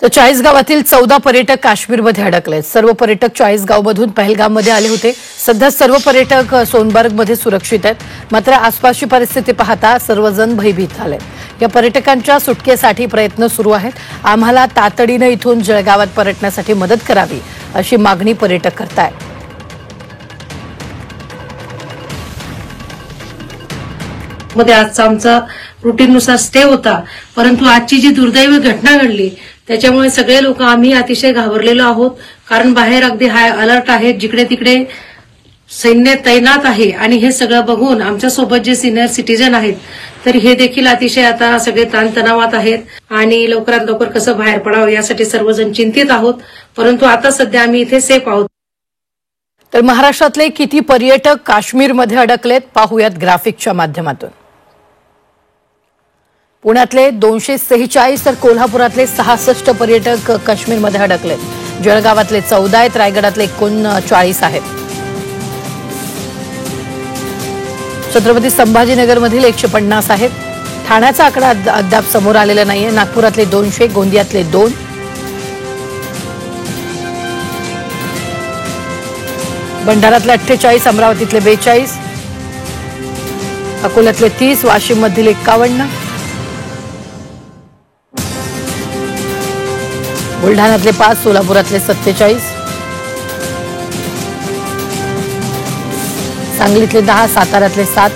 तर चाळीसगावातील 14 पर्यटक काश्मीरमध्ये अडकले। सर्व पर्यटक चाळीसगावमधून पहलगाममध्ये आले होते। सध्या सर्व पर्यटक सोनबर्गमध्ये सुरक्षित आहेत। मात्र आसपासची परिस्थिती पाहता सर्वजण भयभीत झाले। या पर्यटकांच्या सुटकेसाठी प्रयत्न सुरू आहेत। आम्हाला तातडीने इथून जळगावात परतण्यासाठी मदत करावी अशी मागणी पर्यटक करतायत। मध्ये आजचा आमचा रुटीननुसार स्टे होता, परंतु आजची जी दुर्दैवी घटना घडली त्याच्यामुळे सगळे लोक आम्ही अतिशय घाबरलेलो आहोत। कारण बाहेर अगदी हाय अलर्ट आहे, जिकडे तिकडे सैन्य तैनात आहे आणि हे सगळं बघून आमच्या सोबत जे सिनियर सिटीजन आहेत तर हे देखील अतिशय आता सगळे ताणतणावात आहेत आणि लवकरात लवकर कसं बाहेर पडावं यासाठी सर्वजण चिंतित आहोत। परंतु आता सध्या आम्ही इथे सेफ आहोत। तर महाराष्ट्रातले किती पर्यटक काश्मीरमध्ये अडकलेत पाहूयात ग्राफिकच्या माध्यमातून। पुण्यातले 246 तर कोल्हापुरातले 66 पर्यटक काश्मीरमध्ये अडकलेत। जळगावातले 14 आहेत, रायगडातले 39 आहेत। छत्रपती संभाजीनगरमधील 150 आहेत। ठाण्याचा आकडा अद्याप समोर आलेला नाहीये। नागपुरातले 200, गोंदियातले 2, भंडारातले 48, अमरावतीतले 42, अकोल्यातले 30, वाशिममधील 51, बुलढाण्यातले 5, सोलापुरातले 47, सांगलीतले 10, साताऱ्यातले 7,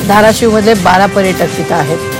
धाराशिवमधले 12 पर्यटक तिथं आहेत।